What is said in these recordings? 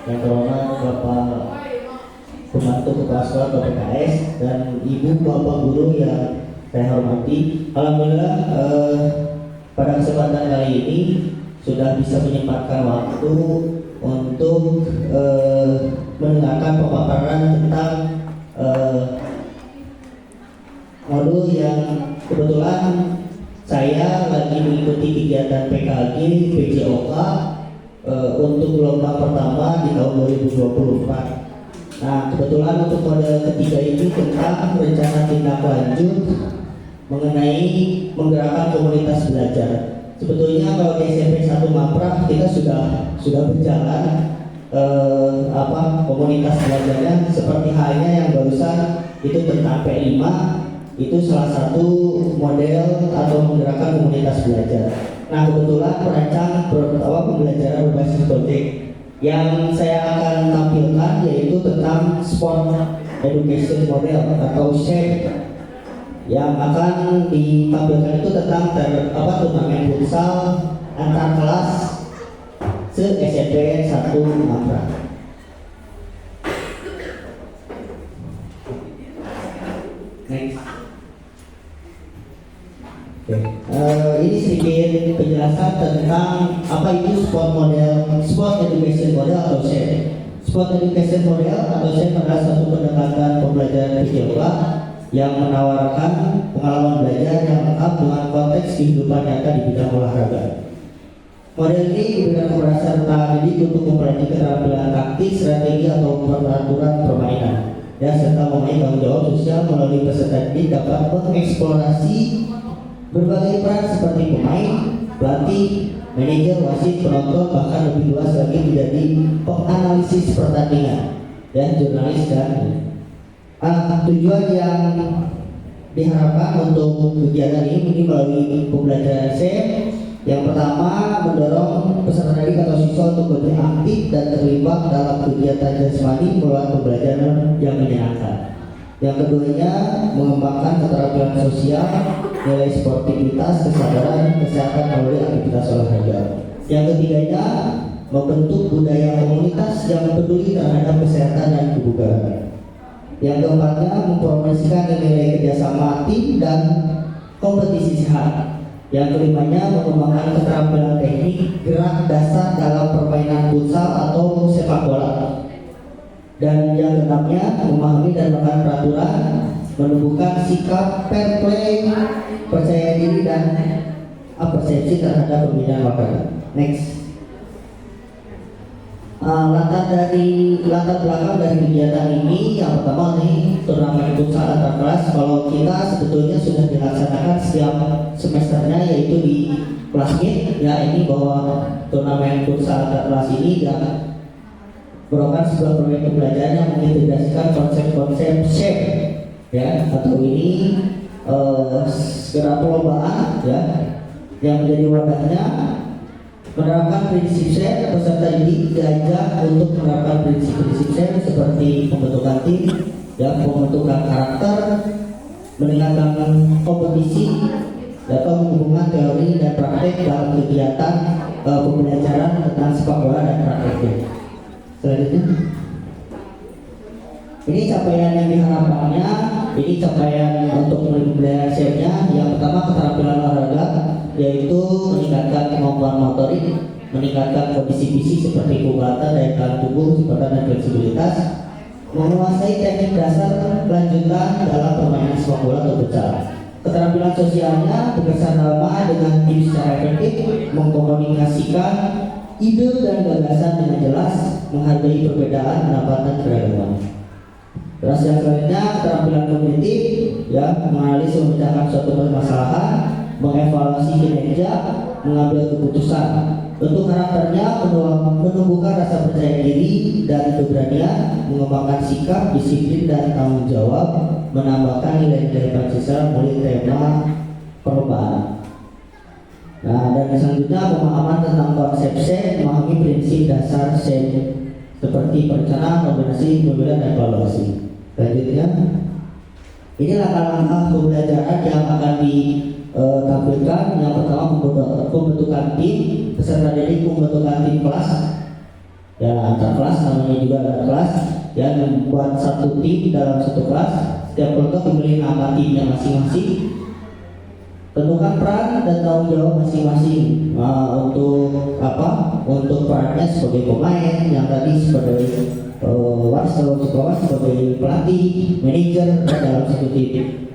yang terhormat Bapak Pembantu Kepala Sekolah PPKS dan Ibu Bapak Guru yang saya hormati. Alhamdulillah pada kesempatan kali ini sudah bisa menyempatkan waktu untuk mendengarkan pemaparan tentang modul yang kebetulan saya lagi mengikuti kegiatan PKG PJOK untuk gelombang pertama di tahun 2024. Nah, kebetulan untuk model ketiga ini tentang rencana tindak lanjut mengenai menggerakkan komunitas belajar. Sebetulnya kalau di SMP 1 Maprah kita sudah berjalan komunitas belajarnya seperti halnya yang barusan itu tentang P5, itu salah satu model atau menggerakkan komunitas belajar. Nah, kebetulan perancang pembelajaran berbasis project yang saya akan tampilkan yaitu tentang sport education model atau SED. Yang akan ditampilkan itu tentang turnamen futsal antar kelas se SMP 1 Maprah. Next. Ini sedikit penjelasan tentang apa itu sport education model atau SED. Sport education model atau SED adalah satu pendekatan pembelajaran visual yang menawarkan pengalaman belajar yang lengkap dengan konteks kehidupan nyata di bidang olahraga. Model ini diberikan kepada peserta didik untuk mempelajari keterampilan taktik, strategi atau peraturan permainan, serta mempunyai tanggung jawab sosial melalui peserta didik dapat mengeksplorasi berbagai peran seperti pemain, pelatih, manajer, wasit, penonton, bahkan lebih luas lagi menjadi penganalisis pertandingan dan jurnalis dan tujuan yang diharapkan untuk kegiatan ini melalui pembelajaran SED. Yang pertama, mendorong peserta didik atau siswa untuk lebih aktif dan terlibat dalam kegiatan jasmani melalui pembelajaran yang menyenangkan. Yang keduanya, mengembangkan keterampilan sosial, nilai sportivitas, kesadaran, kesehatan melalui aktivitas olahraga. Yang ketiganya, membentuk budaya komunitas yang peduli terhadap kesehatan dan kebugaran. Yang keempatnya, mempromosikan nilai kerjasama tim dan kompetisi sehat. Yang kelimanya, mengembangkan keterampilan teknik gerak dasar dalam permainan futsal atau sepak bola. Dan yang keenamnya, memahami dan melakukan peraturan, menumbuhkan sikap fair play, percaya diri dan persepsi terhadap pembinaan olahraga. Next. Latar belakang dari kegiatan ini yang pertama nih turnamen futsal antar kelas. Kalau kita sebetulnya sudah dilaksanakan setiap semesternya yaitu di kelas mid ini bahwa turnamen futsal antar kelas ini merupakan sebuah proyek pembelajaran yang mengintegrasikan konsep-konsep shape atau ini segera perlombaan yang menjadi wadahnya menerapkan prinsip SED. Peserta didik diajak untuk menerapkan prinsip-prinsip SED seperti pembentukan tim, pembentukan karakter, meningkatkan kompetisi, atau menghubungkan teori dan praktek dalam kegiatan pembelajaran tentang sepak bola dan prakteknya. Selanjutnya, ini capaian yang diharapkannya. Ini capaian untuk pembelajaran SED-nya. Yang pertama, keterampilan olahraga, yaitu meningkatkan kemampuan motorik, meningkatkan kondisi fisik seperti kekuatan, daya tahan tubuh, kecepatan dan fleksibilitas, menguasai teknik dasar lanjutan dalam permainan sepak bola atau futsal. Keterampilan sosialnya, bekerjasama dengan tim secara efektif, mengkomunikasikan ide dan gagasan dengan jelas, menghargai perbedaan pendapat dan keragaman. Terus yang selanjutnya, keterampilan kognitif, menganalisis memecahkan suatu permasalahan, mengevaluasi kinerja, mengambil keputusan. Untuk karakternya, menumbuhkan rasa percaya diri dan keberanian, mengembangkan sikap, disiplin dan tanggung jawab, menambahkan nilai-nilai Pancasila melalui tema perlombaan. Nah, dan selanjutnya pemahaman tentang konsep SED, memahami prinsip dasar SED seperti perencanaan, koordinasi, pemilihan dan evaluasi. Selanjutnya, ini langkah-langkah pembelajaran yang akan ditampilkan. Yang pertama, pembentukan tim, peserta didik membentukan tim kelas. ya antar kelas, namanya juga antar kelas, ya membuat satu tim dalam satu kelas. Setiap kelompok memiliki nama timnya masing-masing. Tentukan peran dan tanggung jawab masing-masing. Untuk apa? Untuk perannya sebagai pemain, yang tadi sebagai wasit, sebagai pelatih, manajer dalam satu tim.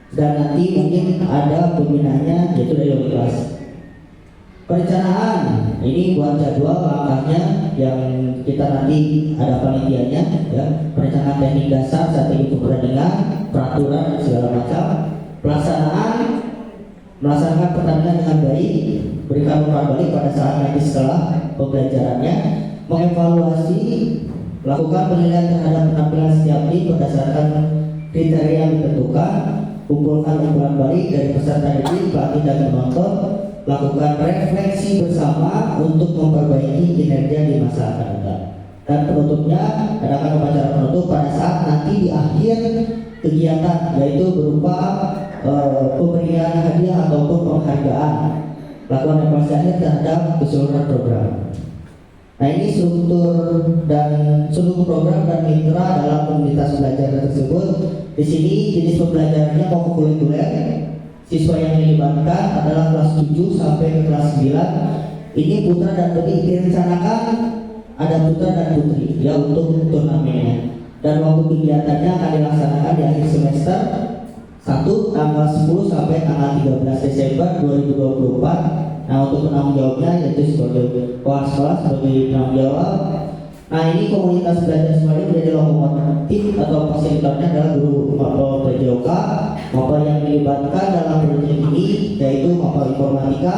Dan nanti mungkin ada pembinaannya, yaitu dari wali kelas. Perencanaan ini buat jadwal langkahnya yang kita nanti ada panitianya, ya. Perencanaan teknik dasar, strategi pertandingan, peraturan dan segala macam. Pelaksanaan, melaksanakan pertandingan dengan baik, berikan umpan balik pada saat nanti setelah pembelajarannya, mengevaluasi, lakukan penilaian terhadap penampilan setiap tim berdasarkan kriteria yang ditentukan, kumpulkan umpan balik dari peserta didik, pelatih dan penonton, lakukan refleksi bersama untuk memperbaiki kinerja di masa akan datang. Dan penutupnya, adakan upacara penutup pada saat nanti di akhir kegiatan, yaitu berupa pemberian hadiah ataupun penghargaan. Lakukan evaluasi akhir terhadap keseluruhan program. Nah, ini struktur dan seluruh program dan mitra dalam komunitas belajar tersebut. Di sini jenis pembelajarannya kokurikuler. Siswa yang dilibatkan adalah kelas 7 sampai ke kelas 9. Ini putra dan putri, direncanakan ada putra dan putri ya untuk turnamennya. Dan waktu kegiatannya akan dilaksanakan di akhir semester 1 tanggal 10 sampai tanggal 13 Desember 2024. Nah, untuk penanggung jawabnya yaitu sebagai kepala sekolah sebagai penanggung jawab. Nah, ini komunitas belajar semuanya menjadi lokomotif atau fasilitatornya adalah guru mapel PJOK, mapel yang dilibatkan dalam proyek ini yaitu mapel informatika.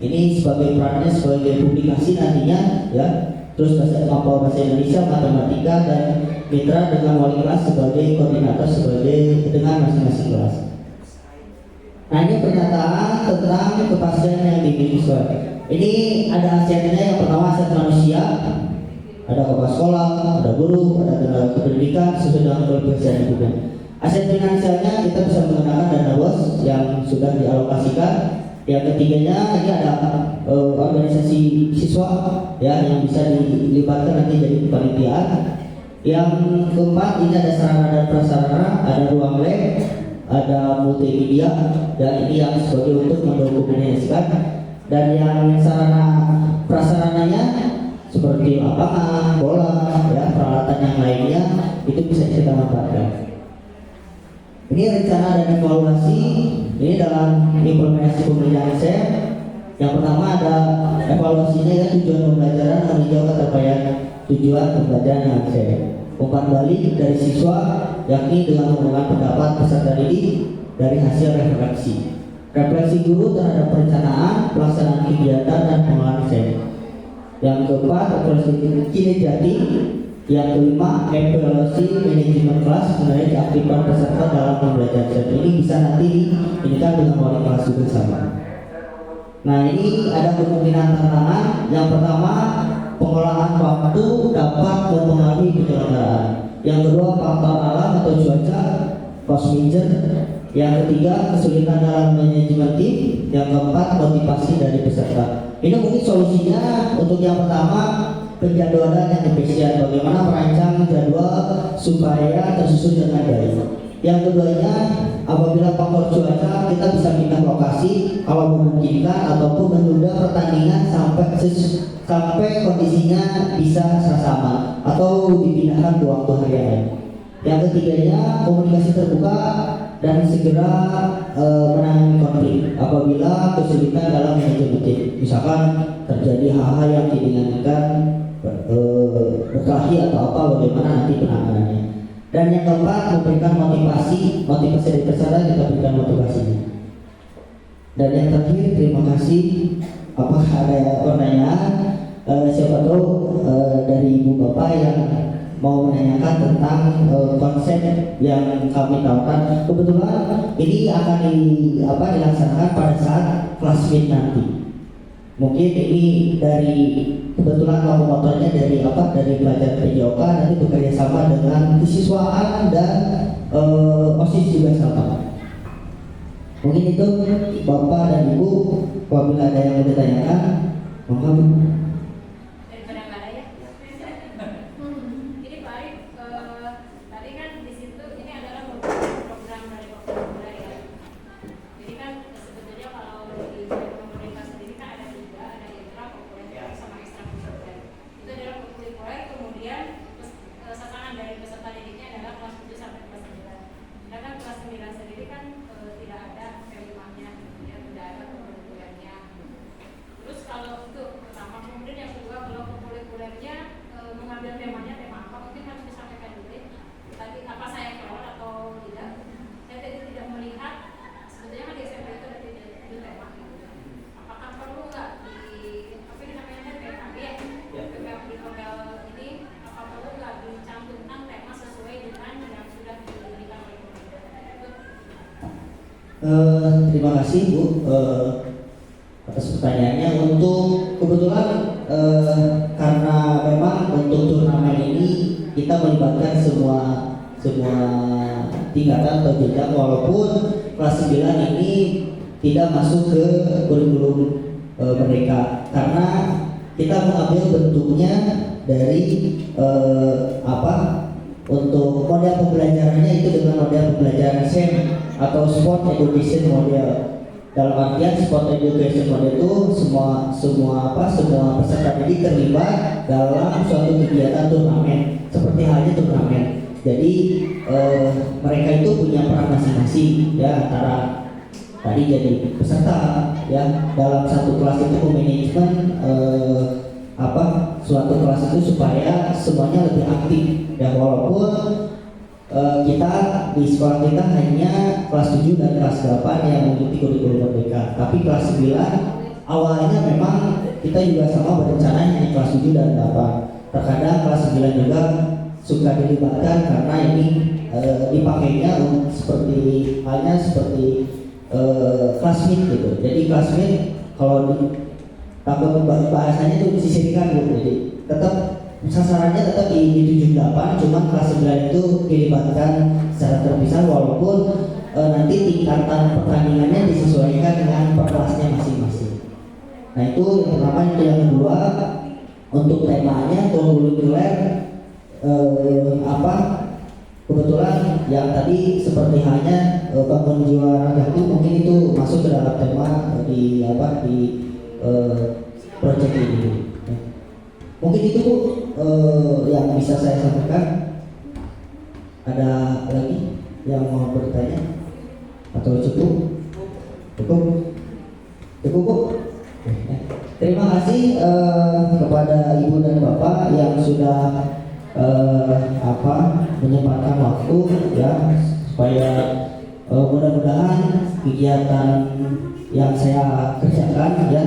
Ini sebagai perannya sebagai publikasi nantinya, ya. Terus mapel bahasa Indonesia, matematika, dan mitra dengan wali kelas sebagai koordinator sebagai dengan masing-masing kelas. Nah, ini pernyataan tentang kepastian yang dimiliki siswa. Ini ada asetnya. Yang pertama aset manusia, ada kepala sekolah, ada guru, ada tenaga kependidikan sesuai dengan kualifikasi hidupnya. Aset finansialnya kita bisa menggunakan dana bos yang sudah dialokasikan. Yang ketiganya ini ada organisasi siswa ya yang bisa dilibatkan nanti jadi kepanitiaan. Yang keempat ini ada sarana dan prasarana, ada ruang lab, ada multimedia, dan ini yang sebagai untuk mendokumentasikan. Dan yang sarana prasarananya seperti lapangan, bola, ya peralatan yang lainnya itu bisa kita manfaatkan. Ini rencana dan evaluasi ini dalam implementasi pembelajaran SEM. Yang pertama ada evaluasinya ya, tujuan pembelajaran meninjau keterpaian tujuan pembelajaran yang SEM. Umpan balik dari siswa yakni dengan menggunakan pendapat peserta didik dari hasil refleksi. Refleksi guru terhadap perencanaan, pelaksanaan kegiatan dan pengelolaan SEM. Yang keempat, evaluasi kinerja tim. Yang kelima, evaluasi manajemen kelas mengenai keaktifan peserta dalam pembelajaran SEM. Ini bisa nanti diinginkan dengan wali kelas juga sama. Nah, ini ada kemungkinan tantangan. Yang pertama, pengolahan waktu dapat mempengaruhi penyelenggaraan. Yang kedua, faktor alam atau cuaca, force major. Yang ketiga, kesulitan dalam manajemen tim. Yang keempat, motivasi dari peserta. Ini mungkin solusinya untuk yang pertama, penjadwalan yang efisien, bagaimana merancang jadwal supaya tersusun dengan baik. Yang keduanya, apabila faktor cuaca kita bisa pindah lokasi kalau memungkinkan ataupun menunda pertandingan sampai kondisinya bisa sama atau dipindahkan ke waktu hari lain. Yang ketiganya, komunikasi terbuka dan segera menangani konflik apabila kesulitan dalam manajemen tim. Misalkan terjadi hal-hal yang diinginkan berkelahi atau apa, bagaimana nanti penanganannya. Dan yang keempat, memberikan motivasi dari peserta, kita berikan motivasinya. Dan yang terakhir, terima kasih. Apakah ada pertanyaan? Siapa tahu dari ibu bapak yang mau menanyakan tentang konsep yang kami tawarkan. Kebetulan ini akan dilaksanakan pada saat kelas meet nanti. Mungkin ini dari kebetulan lokomotornya dari pelajar PJOK nanti bekerja sama dengan kesiswaan dan OSIS juga sama. Mungkin itu Bapak dan Ibu, apabila ada yang mau ditanyakan, monggo Bu. Terima kasih Bu atas pertanyaannya. Untuk kebetulan karena memang untuk turnamen ini kita melibatkan semua tingkatan atau jenjang, walaupun kelas 9 ini tidak masuk ke kurikulum mereka, karena kita mengambil bentuknya dari untuk model pembelajarannya itu dengan model pembelajaran SEM atau Sport Education Model. Dalam artian Sport Education Model itu semua peserta didik terlibat dalam suatu kegiatan turnamen, seperti halnya turnamen. Jadi mereka itu punya peran masing-masing ya, antara tadi jadi peserta ya dalam satu kelas itu manajemen suatu kelas itu supaya semuanya lebih aktif ya, walaupun kita di sekolah kita hanya kelas 7 dan kelas 8 yang mengikuti kurikulum merdeka, tapi kelas 9 awalnya memang kita juga sama berencananya di kelas 7 dan 8. Terkadang kelas 9 juga suka dilibatkan karena ini dipakainya seperti classmate gitu. Jadi classmate kalau takut bahasanya itu disisihkan gitu. Jadi tetap sasarannya tetap di 78, cuma kelas 9 itu dilibatkan secara terpisah, walaupun nanti tingkatan pertandingannya disesuaikan dengan per kelasnya masing-masing. Nah itu yang pertama. Yang kedua, untuk temanya kurikuler kebetulan yang tadi seperti halnya bangun jiwa raga itu mungkin itu masuk ke dalam tema di proyek ini. Mungkin itu Bu yang bisa saya sampaikan. Ada lagi yang mau bertanya atau cukup? Cukup Bu. Terima kasih kepada Ibu dan Bapak yang sudah menyempatkan waktu ya, supaya mudah-mudahan kegiatan yang saya kerjakan ya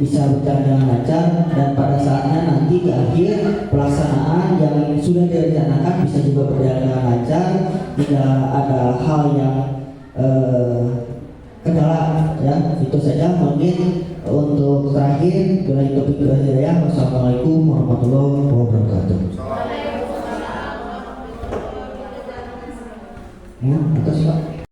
bisa berjalan dengan lancar, dan pada saatnya nanti di akhir pelaksanaan yang sudah direncanakan bisa juga berjalan dengan lancar, tidak ada hal yang kendala ya. Itu saja mungkin untuk terakhir. Bila itu hidayah. Wassalamualaikum warahmatullahi wabarakatuh. Atas Pak.